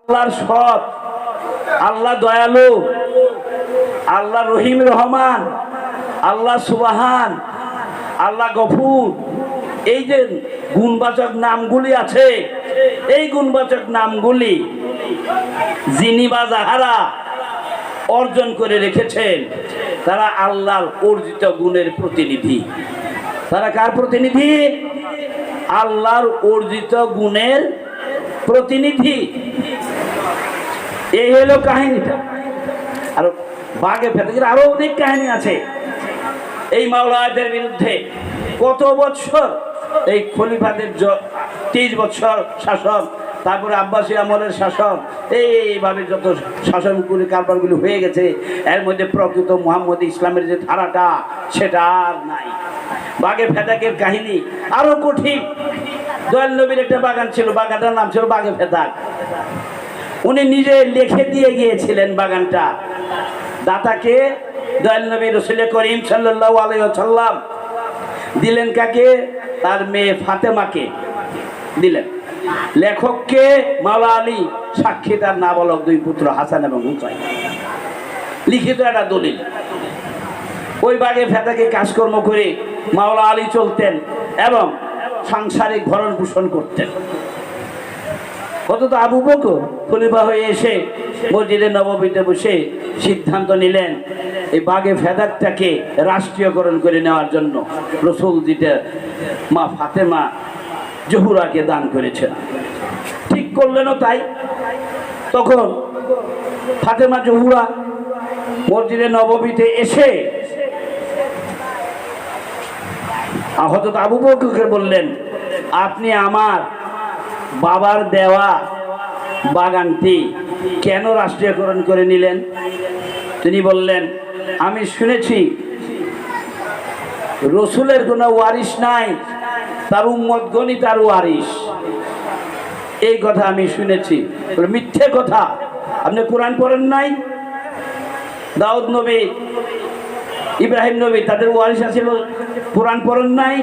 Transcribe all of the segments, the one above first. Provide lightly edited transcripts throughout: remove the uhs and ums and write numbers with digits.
আল্লাহর সৎ, আল্লাহ দয়ালু, আল্লাহ রহিম রহমান, আল্লাহ সুবহান, আল্লাহ গফুর, এই যে গুণবাচক নামগুলি আছে, এই গুণবাচক নামগুলি যিনি বা যাহারা অর্জন করে রেখেছেন তারা আল্লাহর অর্জিত গুণের প্রতিনিধি। তারা কার প্রতিনিধি? আল্লাহর অর্জিত গুণের প্রতিনিধি। এই হলো কাহিনীটা। আর বাঘে ফেদাকের আরো অনেক কাহিনী আছে। এই মাওলাদের বিরুদ্ধে কত বছর এই খলিফাদের 30 বছর শাসন, তারপরে আব্বাসী আমলের শাসন, এইভাবে যত শাসনগুলি কারবারগুলি হয়ে গেছে, এর মধ্যে প্রকৃত মুহাম্মদ ইসলামের যে ধারাটা সেটা আর নাই। বাঘে ফেদাকের কাহিনী আরো কঠিন। দয়াল নবীর একটা বাগান ছিল, বাগানটার নাম ছিল বাঘে ফেদাক। উনি নিজে লিখে দিয়ে গিয়েছিলেন বাগানটা। দাতাকে দয়াল নবী রাসূল করিম সাল্লাল্লাহু আলাইহি ওয়াসাল্লাম দিলেন কাকে? তার মেয়ে ফাতেমাকে দিলেন। লেখককে মাওলা আলী, সাক্ষী তার নাবালক 2 পুত্র হাসান এবং হুসাইন। লিখিত একটা দলিল। ওই বাগে ফেদাকে কাজকর্ম করে মাওলা আলী চলতেন এবং সাংসারিক ভরণ পোষণ করতেন। অথচ আবু বকর খলিফা হয়ে এসে মসজিদে নববীতে বসে সিদ্ধান্ত নিলেন এই বাগে ফেদাকটাকে রাষ্ট্রীয়করণ করে নেওয়ার জন্য। রাসূল যেটা মা ফাতেমা জহুরাকে দান করেছেন, ঠিক করলেনও তাই। তখন ফাতেমা জহুরা মসজিদে নববীতে এসে হযরত আবু বকরকে বললেন, আপনি আমার বাবার দেওয়া বাগানটি কেন রাষ্ট্রীয়করণ করে নিলেন? তিনি বললেন, আমি শুনেছি রসুলের কোনো ওয়ারিশ নাই, তার উম্মতগণই তার ওয়ারিশ। এই কথা আমি শুনেছি। মিথ্যে কথা। আপনি কোরআন পড়েন নাই? দাউদ নবী, ইব্রাহিম নবী, তাদের ওয়ারিশ ছিল, কোরআন পড়েন নাই?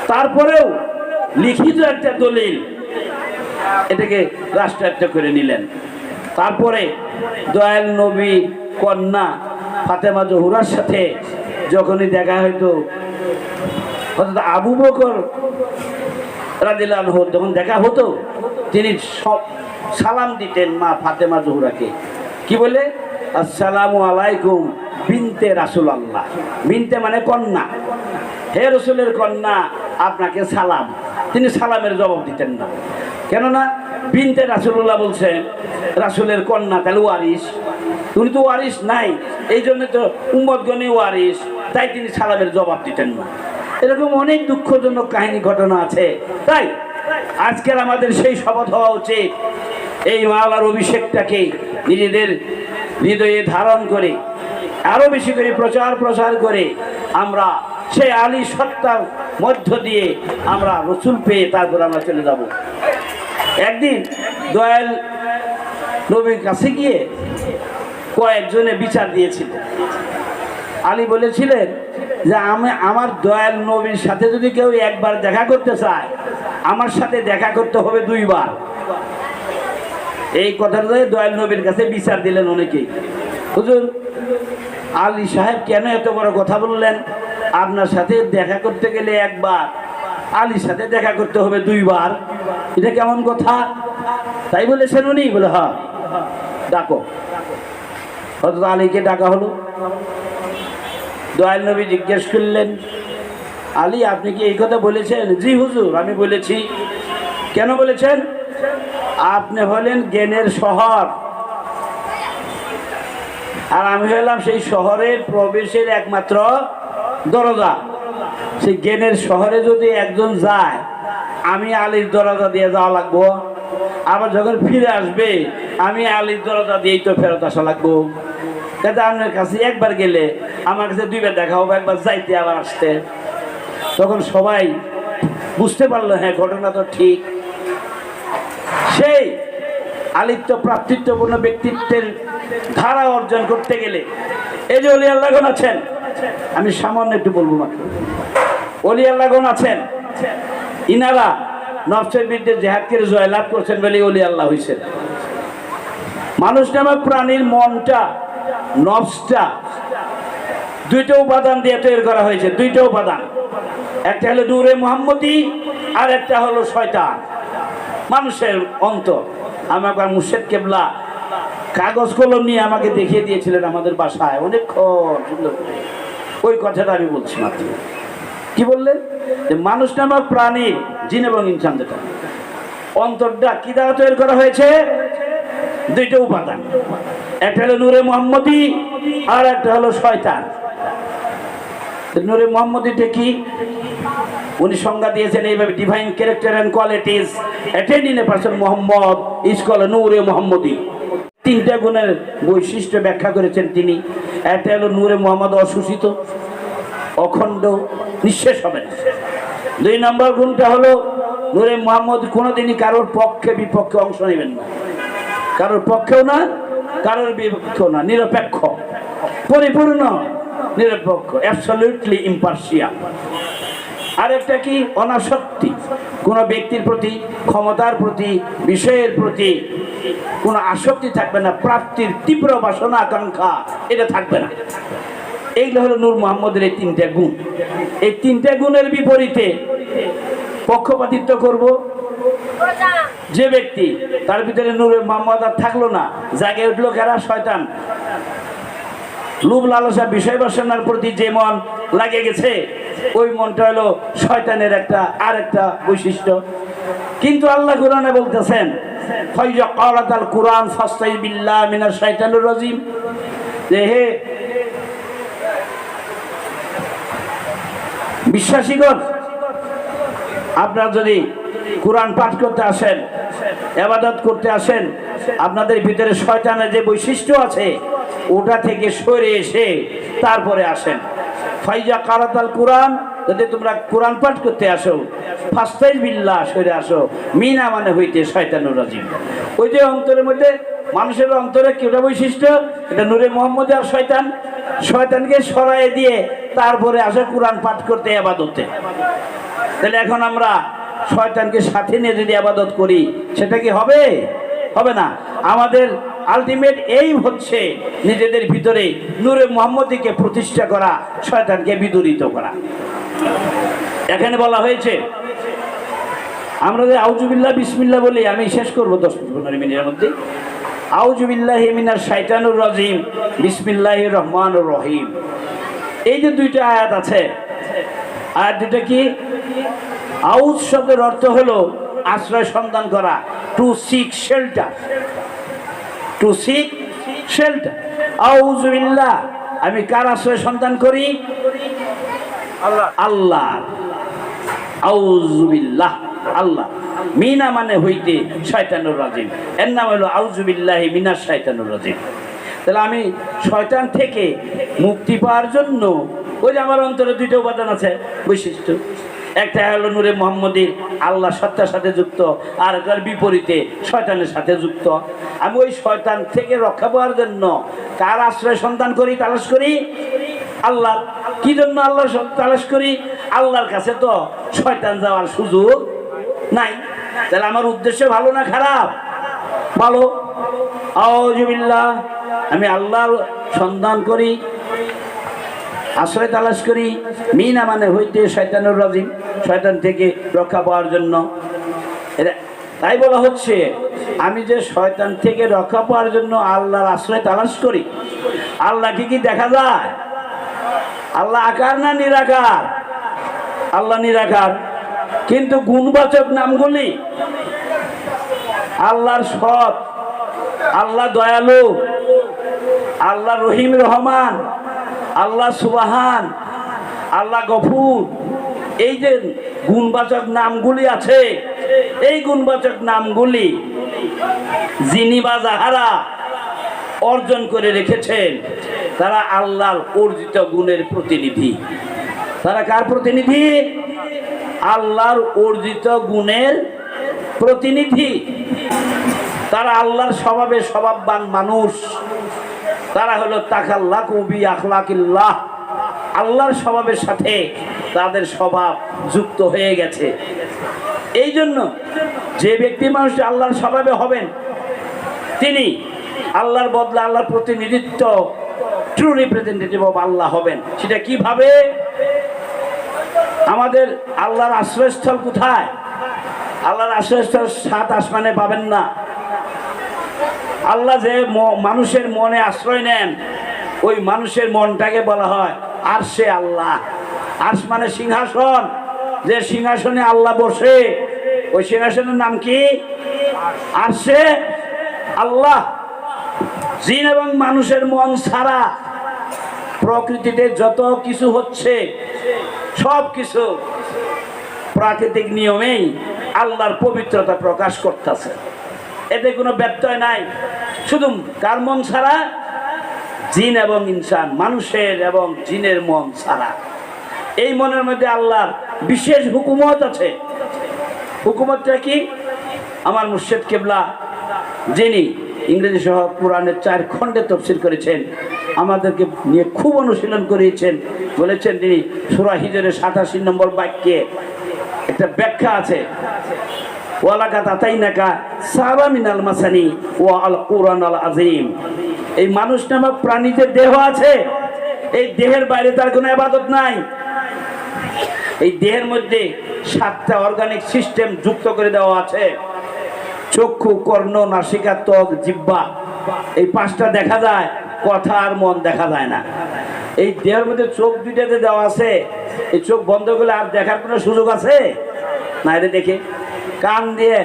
তারপরেও লিখিত একটা দলিল, এটাকে রাষ্ট্রায়ত্ত করে নিলেন। তারপরে দয়াল নবী কন্যা ফাতেমা জহুরার সাথে যখনই দেখা হইতো, অর্থাৎ আবু বকর রাদিয়াল্লাহু আনহু যখন দেখা হতো, তিনি সব সালাম দিতেন মা ফাতেমা জহুরাকে। কি বলে? আসসালামু আলাইকুম বিনতে রাসূলুল্লাহ। বিনতে মানে কন্যা। হে রসুলের কন্যা, আপনাকে সালাম। তিনি সালামের জবাব দিতেন না। কেননা বিনতে রাসূলুল্লাহ বলছেন, রাসূলের কন্যা, তাহলে ওয়ারিশ। উনি তো ওয়ারিশ নাই, এই জন্য তো উম্মতগণই ওয়ারিশ, তাই তিনি সালামের জবাব দিতেন না। এরকম অনেক দুঃখজনক কাহিনী ঘটনা আছে। তাই আজকের আমাদের সেই শপথ হওয়া উচিত, এই মাওলার অভিষেকটাকে নিজেদের হৃদয়ে ধারণ করে আরো বেশি করে প্রচার করে আমরা সেই আলী সত্তার মধ্য দিয়ে আমরা রসুল পেয়ে তারপর আমরা চলে যাব। একদিন দয়াল নবীর কাছে গিয়ে কয়েকজনে বিচার দিয়েছিল। আলী বলেছিলেন যে আমার দয়াল নবীর সাথে যদি কেউ একবার দেখা করতে চায়, আমার সাথে দেখা করতে হবে 2 বার। এই কথাটা দয়াল নবীর কাছে বিচার দিলেন অনেকেই। হুজুর, আলী সাহেব কেন এত বড় কথা বললেন? আপনার সাথে দেখা করতে গেলে 1 বার, আলীর সাথে দেখা করতে হবে 2 বার, এটা কেমন কথা? তাই বলেছেন উনি? বলে হ্যাঁ, ডাকো। হযরত আলীকে ডাকা হলো। দয়াল নবী জিজ্ঞেস করলেন, আলী আপনি কি এই কথা বলেছেন? জি হুজুর, আমি বলেছি। কেন বলেছেন? আপনি হলেন জ্ঞানের শহর, আর আমি হলাম সেই শহরের প্রবেশের একমাত্র দরজা। সেই জ্ঞানের শহরে যদি একজন যায়, আমি আলীর দরজা দিয়ে যাওয়া লাগবো, আবার যখন ফিরে আসবে আমি আলীর দরজা দিয়েই তো ফেরত আসা লাগবো। কিন্তু আপনার কাছে একবার গেলে আমার কাছে 2 বার দেখা হবে, একবার যাইতে আবার আসতে। তখন সবাই বুঝতে পারলো, হ্যাঁ ঘটনা তো ঠিক। সেই আলিত্য প্রাপ্তিত্বপূর্ণ ব্যক্তিত্বের ধারা অর্জন করতে গেলে এই যে ওলি আল্লাহগণ আছেন, আমি সামান্য একটু বলবো মাত্র। ওলি আল্লাহগণ আছেন, ইনারা নফসের বিরুদ্ধে জেহাদ করে জয়লাভ করছেন বলে ওলি আল্লাহ হয়েছেন। মানুষ নামক প্রাণীর মনটা, নফসটা দুইটা উপাদান দিয়ে তৈরি করা হয়েছে, দুইটা উপাদান। একটা হলো নূরে মুহাম্মদী, আর একটা হলো শয়তান। মানুষের অন্তর, আমাকে মুর্শিদ কেবলা কাগজ কলম নিয়ে আমাকে দেখিয়ে দিয়েছিলেন আমাদের বাসায় অনেকক্ষণ সুন্দর করে। ওই কথাটা আমি বলছি মাত্র। কি বললেন? যে মানুষ নামক প্রাণী, জিন এবং ইনসান, যেটা অন্তরটা কি দ্বারা তৈরি করা হয়েছে? দুইটা উপাদান, একটা হলো নূরে মুহাম্মদী, আর একটা হলো শয়তান। নূরে মুহাম্মদীটা কি? উনি সংজ্ঞা দিয়েছেন এইভাবে, divine character and qualities attend in a person Muhammad is called নূরে মুহাম্মদী। তিনটা গুণের বৈশিষ্ট্য ব্যাখ্যা করেছেন তিনি। একটা হলো নূরে মুহাম্মদ অসূচিত, অখণ্ড, নিঃশেষ হবে না। দুই নম্বর গুণটা হলো নূরে মুহাম্মদ কোনোদিনই কারোর পক্ষে বিপক্ষে অংশ নেবেন না, কারোর পক্ষেও না, কারোর বিপক্ষেও না, নিরপেক্ষ, পরিপূর্ণ নিরপেক্ষ, অ্যাবসলিউটলি ইম্পার্শিয়াল। আর একটা কি? অনাসক্তি, কোনো ব্যক্তির প্রতি, ক্ষমতার প্রতি, বিষয়ের প্রতি কোনো আসক্তি থাকবে না, প্রাপ্তির তীব্র বাসনা আকাঙ্ক্ষা এটা থাকবে না। এইগুলো হলো নূর মুহাম্মদের এই তিনটা গুণ। এই তিনটা গুণের বিপরীতে পক্ষপাতিত্ব করব যে ব্যক্তি, তার ভিতরে নূরে মুহাম্মদ আর থাকলো না, জাগে উঠলো কারা? শয়তান। লোভ লালসা বিষয় বাসনার প্রতি যে মন লাগে গেছে, ওই মনটা হলো শয়তানের আর একটা বৈশিষ্ট্য। কিন্তু আল্লাহ কোরআনে বলতেছেন, ফাইজা ক্বালাতাল কুরআন ফাস্তাইজ বিল্লাহি মিনাশ শাইতানির রাজিম, যে হে বিশ্বাসীগণ, আপনারা যদি কোরআন পাঠ করতে আসেন, ইবাদত করতে আসেন, আপনাদের ভিতরে শয়তানের যে বৈশিষ্ট্য আছে ওটা থেকে সরে এসে তারপরে আসেন। ফাইজা ক্বালাতাল কুরআন, যদি তোমরা কোরআন পাঠ করতে আসো, ফাস্তাইজ বিল্লাহ, সরে আসো, মিনা মানে হইতে শয়তানুর রাজিম। ওই যে অন্তরের মধ্যে, মানুষের অন্তরে কেটা বৈশিষ্ট্য, এটা নূরে মুহাম্মদ আর শয়তান। শয়তানকে সরাই দিয়ে তারপরে আসে কোরআন পাঠ করতে, ইবাদতে। তাহলে এখন আমরা শয়তানকে সাথে নিয়ে যদি ইবাদত করি, সেটা কি হবে? হবে না। আমাদের আলটিমেট এইম হচ্ছে নিজেদের ভিতরে নূরে মুহাম্মদীকে প্রতিষ্ঠা করা, শয়তানকে বিদূরিত করা। এখানে বলা হয়েছে, আমরা যে আউযুবিল্লাহ বিসমিল্লাহ বলি, আমি শেষ করবো 10-15 মিনিটের মধ্যে। আউযুবিল্লাহি মিনাশ শাইতানির রাজিম, বিসমিল্লাহির রহমানির রহিম। এই যে দুইটা আয়াত আছে, আয়াত দুটো কি? আউজ শব্দের অর্থ হলো আশ্রয় সন্ধান করা, to seek shelter, to seek shelter. আউযুবিল্লাহ, আমি কার আশ্রয় সন্ধান করি? আল্লাহ। আউযুবিল্লাহ, আল্লাহ। মিনা মানে হইতে শয়তানুর রাজিম, এর নাম হলো আউযুবিল্লাহি মিনাশ শাইতানির রাজিম। তাহলে আমি শয়তান থেকে মুক্তি পাওয়ার জন্য, ওই যে আমার অন্তরে দুইটা উপাদান আছে, বৈশিষ্ট্য। একটা হলো নূরে মুহাম্মদীর, আল্লাহ সত্তার সাথে যুক্ত, আর তার বিপরীতে শয়তানের সাথে যুক্ত। আমি ওই শয়তান থেকে রক্ষা পাওয়ার জন্য কার আশ্রয় সন্ধান করি, তালাশ করি? আল্লাহ। কি জন্য আল্লাহ তালাশ করি? আল্লাহর কাছে তো শয়তান যাওয়ার সুযোগ নাই। তাহলে আমার উদ্দেশ্য ভালো না খারাপ? ভালো। আউযুবিল্লাহ, আমি আল্লাহর সন্ধান করি, আশ্রয় তালাশ করি, মিনা মানে হইতে শয়তানুর রাজিম, শয়তান থেকে রক্ষা পাওয়ার জন্য। তাই বলা হচ্ছে, আমি যে শয়তান থেকে রক্ষা পাওয়ার জন্য আল্লাহর আশ্রয় তালাশ করি। আল্লাহকে কি দেখা যায়? আল্লাহ আকার না নিরাকার? আল্লাহ নিরাকার, কিন্তু গুণবাচক নামগুলি আল্লাহর সৎ, আল্লাহ দয়ালু, আল্লাহ রহিম রহমান, আল্লাহ সুবহান, আল্লাহ গফুর, এই যে গুণবাচক নামগুলি আছে, এই গুণবাচক নামগুলি যিনি বা যাহারা অর্জন করে রেখেছেন, তারা আল্লাহর অর্জিত গুণের প্রতিনিধি। তারা কার প্রতিনিধি? আল্লাহর অর্জিত গুণের প্রতিনিধি। তারা আল্লাহর স্বভাবে স্বভাববান মানুষ। তারা হলো তাকাল্লাকু বি আখলাকিল্লাহ, আল্লাহর স্বভাবের সাথে তাদের স্বভাব যুক্ত হয়ে গেছে। এই জন্য যে ব্যক্তি মানুষ আল্লাহর স্বভাবে হবেন, তিনি আল্লাহর বদলে আল্লাহর প্রতিনিধিত্ব, ট্রু রিপ্রেজেন্টেটিভ অফ আল্লাহ হবেন। সেটা কিভাবে? আমাদের আল্লাহর আশ্রয়স্থল কোথায়? আল্লাহর আশ্রয়স্থল 7 আসমানে পাবেন না। আল্লাহ যে মানুষের মনে আশ্রয় নেন, ওই মানুষের মনটাকে বলা হয় আরশে আল্লাহ। আরশ মানে সিংহাসন, যে সিংহাসনে আল্লাহ বসে, ওই সিংহাসনের নাম কি? আরশে আল্লাহ। জিন এবং মানুষের মন ছাড়া প্রকৃতিতে যত কিছু হচ্ছে, সব কিছু প্রাকৃতিক নিয়মেই আল্লাহর পবিত্রতা প্রকাশ করতেছে। এতে কোনো ব্যত্যয় নাই। শুধু কার মন ছাড়া? জিন এবং ইনসান, মানুষের এবং জিনের মন ছাড়া। এই মনের মধ্যে আল্লাহর বিশেষ হুকুমত আছে। হুকুমতটা কি? আমার মুর্শিদ কেবলা, যিনি ইংরেজি সহ কোরআনের 4 খণ্ডে তাফসীর করেছেন, আমাদেরকে নিয়ে খুব অনুশীলন করিয়েছেন। বলেছেন তিনি সূরা হিজরের 87 নম্বর বাক্যে একটা ব্যাখ্যা আছে, ওয়ালাকাদ আতাইনাকা সাবা মিনাল মাসানি ওয়া আল কুরআনাল আযীম। এই মানুষ নামক প্রাণীদের দেহ আছে, এই দেহের বাইরে তার কোনো ইবাদত নাই। এই দেহের মধ্যে 7টা অর্গানিক সিস্টেম যুক্ত করে দেওয়া আছে। চক্ষু, কর্ণ, নাসিকা, ত্বক, জিহ্বা, এই 5টা দেখা যায়, কথা আর মন দেখা যায় না। এই দেহের মধ্যে চোখ 2টাতে দেওয়া আছে। এই চোখ বন্ধ করলে আর দেখার কোনো সুযোগ আছে না? এটা দেখে কান দিয়ে,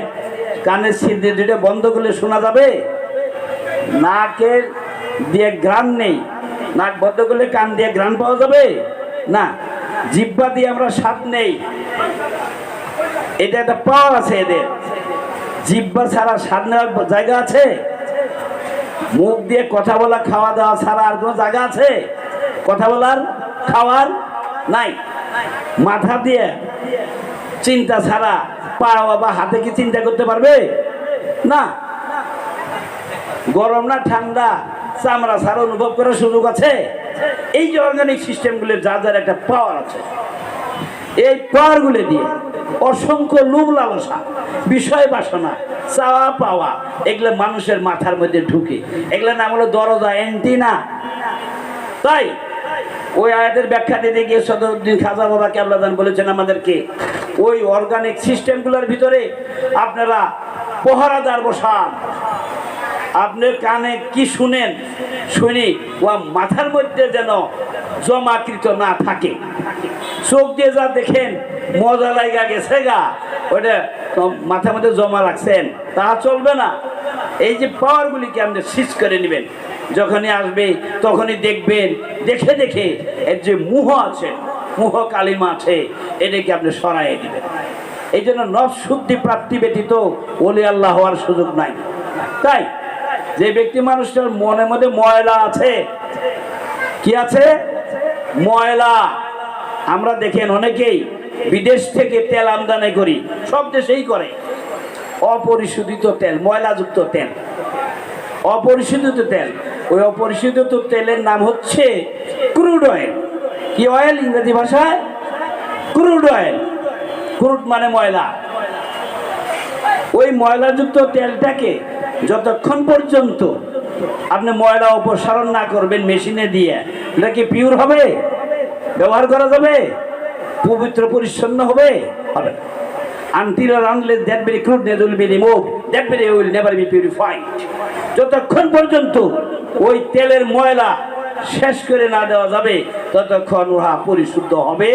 কানের ছিদ্র দিয়ে 2টা বন্ধ করলে শোনা যাবে? নাকের দিয়ে ঘ্রাণ নেই, নাক বন্ধ করলে কান দিয়ে ঘ্রাণ পাওয়া যাবে না। জিহ্বা দিয়ে আমরা স্বাদ নেই, এটা একটা পাওয়ার আছে এদের। জিহ্বা ছাড়া স্বাদ নেওয়ার জায়গা আছে? মুখ দিয়ে কথা বলা, খাওয়া দাওয়া ছাড়া আর কোনো জায়গা আছে কথা বলার, খাওয়ার? নাই। মাথা দিয়ে চিন্তা ছাড়া পা বা হাতে কি চিন্তা করতে পারবে? না। গরম না ঠান্ডা চামড়া ছাড়া অনুভব করার সুযোগ আছে? এই যে অর্গানিক সিস্টেমগুলোর যার যার একটা পাওয়ার আছে, এই পাওয়ারগুলো দিয়ে অসংখ্য লোভ লালসা, বিষয় বাসনা, চাওয়া পাওয়া, এগুলো মানুষের মাথার মধ্যে ঢুকে। এগুলোর নাম হলো দরজা, এন্টিনা। তাই ওই আয়াতের ব্যাখ্যা দিতে গিয়ে সদরুদ্দিন খাজা বাবা কেবলাদান বলেছেন আমাদেরকে, ওই অর্গানিক সিস্টেমগুলোর ভিতরে আপনারা পহরাদার বসান। আপনি কানে কি শুনেন, শুনি ও মাথার মধ্যে যেন জমাকৃত না থাকে। চোখ দিয়ে যা দেখেন মজা লাগা গেছে গা, ওইটা মাথার মধ্যে জমা রাখছেন, তা চলবে না। এই যে পাওয়ারগুলিকে আপনি সিজ করে নেবেন, যখনই আসবে তখনই দেখবেন, দেখে দেখে এর যে মুহ আছে, মুহ কালিমা আছে, এটাকে আপনি সরাইয়ে দিবেন। এই জন্য নফস শুদ্ধি প্রাপ্তি ব্যতীত ওলি আল্লাহ হওয়ার সুযোগ নাই। তাই যে ব্যক্তি মানুষটার মনের মধ্যে ময়লা আছে, কি আছে? ময়লা। আমরা দেখেন অনেকেই বিদেশ থেকে তেল আমদানি করি, সব দেশেই করে, অপরিশোধিত তেল, ময়লাযুক্ত তেল, অপরিশোধিত তেল। ওই অপরিশোধিত তেলের নাম হচ্ছে ক্রুড অয়েল। কি অয়েল? ইংরেজি ভাষায় ক্রুড অয়েল। ক্রুড মানে ময়লা। ওই ময়লাযুক্ত তেলটাকে যতক্ষণ পর্যন্ত আপনি ময়লা অপসারণ না করবেন মেশিনে দিয়ে, এটা কি পিওর হবে? ব্যবহার করা যাবে? পবিত্র পরিচ্ছন্ন হবে? হবে না। Until or unless that very crudeness will be removed, that very oil will never be purified. যতক্ষণ পর্যন্ত ওই তেলের ময়লা শেষ করে না দেওয়া যাবে, ততক্ষণ উহা পরিশুদ্ধ হবে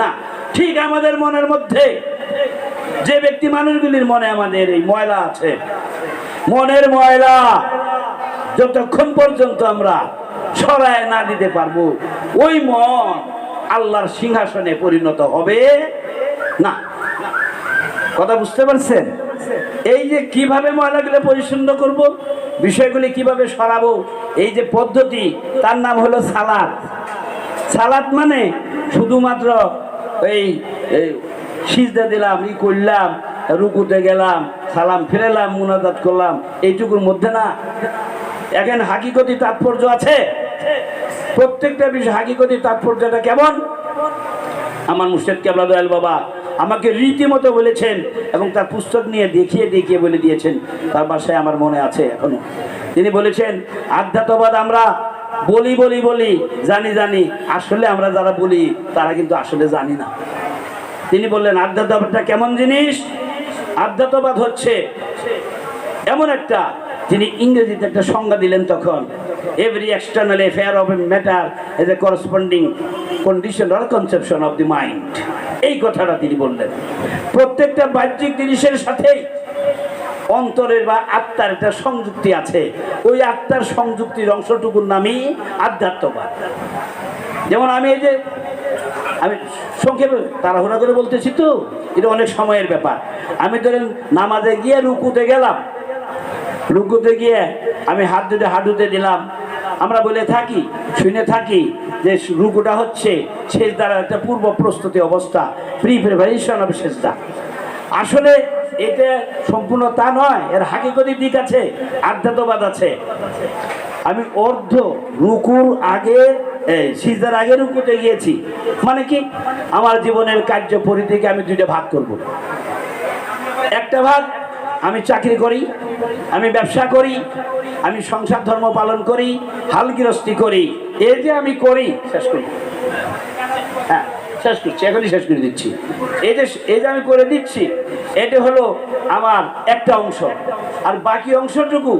না। ঠিক আমাদের মনের মধ্যে যে ব্যক্তি মানুষগুলির মনে আমাদের এই ময়লা আছে, মনের ময়লা যতক্ষণ পর্যন্ত আমরা সরায় না দিতে পারবো, ওই মন আল্লাহর সিংহাসনে পরিণত হবে না। কথা বুঝতে পারছেন? এই যে কিভাবে ময়লাগুলো পরিচ্ছন্ন করব, বিষয়গুলি কিভাবে সরাবো, এই যে পদ্ধতি, তার নাম হলো সালাত। সালাত মানে শুধুমাত্র এই সিজদা দিলাম, ই করলাম, রুকুতে গেলাম, সালাম ফিরেলাম, মুনাজাত করলাম, এইটুকুর মধ্যে না। এখন হাকিকতি তাৎপর্য আছে। প্রত্যেকটা বিষয় হাকিকতি তাৎপর্যটা কেমন? আমার মুর্শিদ কেবলা দয়াল বাবা আমাকে রীতিমতো বলেছেন এবং তার পুস্তক নিয়ে দেখিয়ে দেখিয়ে বলে দিয়েছেন। তার বাসায় আমার মনে আছে এখনো। তিনি বলেছেন আধ্যাত্মবাদ আমরা বলি বলি বলি জানি জানি, আসলে আমরা যারা বলি তারা কিন্তু আসলে জানি না। তিনি বললেন আধ্যাত্মবাদটা কেমন জিনিস? আধ্যাত্মবাদ হচ্ছে এমন একটা, তিনি ইংরেজিতে একটা সংজ্ঞা দিলেন তখন, every external affair of a matter as a corresponding condition or conception of the mind. এই কথাটা তিনি বললেন। প্রত্যেকটা বাহ্যিক জিনিসের সাথেই অন্তরের বা আত্মার একটা সংযুক্তি আছে, ওই আত্মার সংযুক্তির অংশটুকুর নামই আধ্যাত্মবাদ। যেমন আমি সংক্ষেপে তাড়াহুড়া করে বলতেছি তো, এটা অনেক সময়ের ব্যাপার। আমি ধরেন নামাজে গিয়ে রুকুতে গেলাম, রুকুতে গিয়ে আমি হাত দুটো হাঁটুতে দিলাম। আমরা বলে থাকি, শুনে থাকি যে রুকুটা হচ্ছে সেজদার একটা পূর্ব প্রস্তুতি অবস্থা, প্রিপারেশন অফ সেজদা। আসলে এটা সম্পূর্ণ তা নয়, এর হাকিকতি দিক আছে, আধ্যাত্মবাদ আছে। আমি অর্ধ রুকুর আগে সিজদার আগে রুকুতে গিয়েছি, মানে কি আমার জীবনের কার্য পরিধিকে আমি দুইটা ভাগ করব। একটা ভাগ আমি চাকরি করি, আমি ব্যবসা করি, আমি সংসার ধর্ম পালন করি, হাল গৃহস্থী করি, এই যে আমি করি, শেষ করি, হ্যাঁ শেষ করছি, এখনই শেষ করে দিচ্ছি। এই যে আমি করে দিচ্ছি, এটা হলো আমার একটা অংশ। আর বাকি অংশটুকু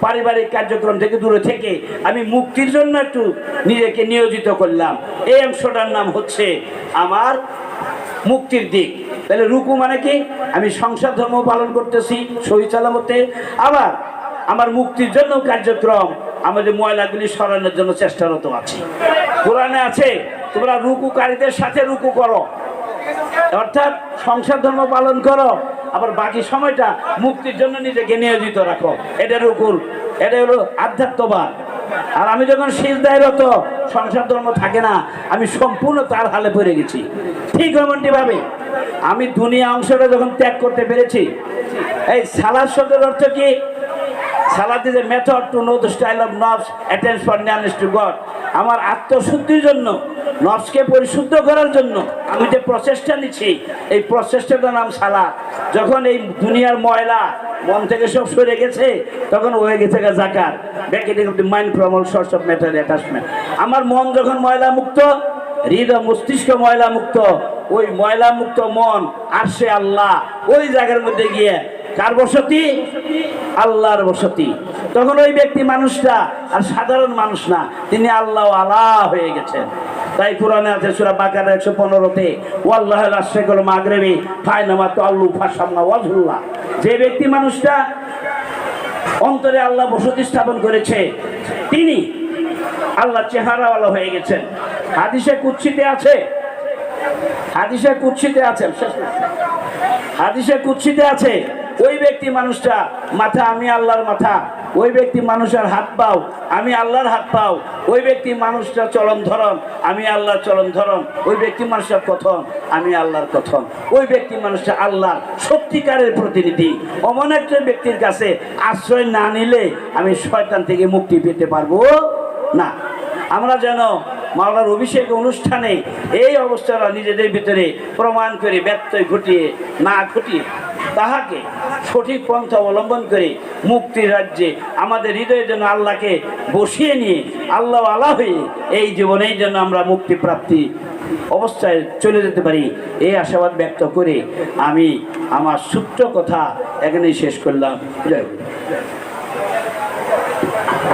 পারিবারিক কার্যক্রম থেকে দূরে থেকে আমি মুক্তির জন্য একটু নিজেকে নিয়োজিত করলাম, এই অংশটার নাম হচ্ছে আমার মুক্তির দিক। তাহলে রুকু মানে কি? আমি সংসার ধর্ম পালন করতেছি সহি সালামতে, আবার আমার মুক্তির জন্য কার্যক্রম, আমাদের ময়লাগুলি সরানোর জন্য চেষ্টারত আছি। কোরআনে আছে তোমরা রুকুকারীদের সাথে রুকু করো, অর্থাৎ সংসার ধর্ম পালন করো, আবার বাকি সময়টা মুক্তির জন্য নিজেকে নিয়োজিত রাখো। এটা রুকুর, এটা হলো আধ্যাত্মবাদ। আর আমি যখন সিজদায় রত, সংসার ধর্ম থাকে না, আমি সম্পূর্ণ তার হালে পড়ে গেছি। ঠিক এমনটি ভাবে আমি দুনিয়া অংশটা যখন ত্যাগ করতে পেরেছি। এই সালাদ শব্দের অর্থ কি? সালাদ is a method to know the style of নফস attains for nearness to God. আমার আত্মশুদ্ধির জন্য, নফসকে পরিশুদ্ধ করার জন্য আমি যে প্রচেষ্টা নিচ্ছি, এই প্রচেষ্টাটার নাম সালাদ। যখন এই দুনিয়ার ময়লা মন থেকে সব সরে গেছে, তখন হয়ে গেছে জাকাত, bracketing of the mind from all source of matter attachment. আমার মন যখন ময়লা মুক্ত, হৃদয় মস্তিষ্ক ময়লা মুক্ত, ওই ময়লা মুক্ত মন আরশে আল্লাহ, ওই জায়গার মধ্যে গিয়ে কার বসতি? আল্লাহর বসতি। তখন ওই ব্যক্তি মানুষটা আর সাধারণ মানুষ না, তিনি আল্লাহ আলা হয়ে গেছেন। তাই কোরআনে আছে সূরা বাকারা 115-তে, ওয়াল্লাহুল আশরিকুল মাগরিবি ফাইনামা তাআল্লু ফাসাম্মা ওয়াজহুল্লাহ। যে ব্যক্তি মানুষটা অন্তরে আল্লাহ বসতি স্থাপন করেছে, তিনি আল্লাহ চেহারাওয়ালা হয়ে গেছেন। হাদিসে কুদসিতে আছে, হাদিসে কুদসিতে আছে, হাদিসে কুদসিতে আছে, ওই ব্যক্তি মানুষটা মাথা আমি আল্লাহর মাথা, ওই ব্যক্তি মানুষের হাত পাও আমি আল্লাহর হাত পাও, ওই ব্যক্তি মানুষটা চলন ধরন আমি আল্লাহর চলন ধরন, ওই ব্যক্তি মানুষের কথন আমি আল্লাহর কথন, ওই ব্যক্তি মানুষটা আল্লাহর সত্যিকারের প্রতিনিধি। অমন একটা ব্যক্তির কাছে আশ্রয় না নিলে আমি শয়তান থেকে মুক্তি পেতে পারবো না। আমরা যেন মাওলার অভিষেক অনুষ্ঠানে এই অবস্থাটা নিজেদের ভিতরে প্রমাণ করে ব্যত্যয় ঘটিয়ে না ঘটিয়ে তাহাকে সঠিক পন্থা অবলম্বন করে মুক্তির রাজ্যে আমাদের হৃদয়ের জন্য আল্লাহকে বসিয়ে নিয়ে আল্লাহ আলা হয়ে এই জীবনের জন্য আমরা মুক্তি প্রাপ্তি অবস্থায় চলে যেতে পারি, এই আশাবাদ ব্যক্ত করে আমি আমার ছোট্ট কথা এখানেই শেষ করলাম। জয়।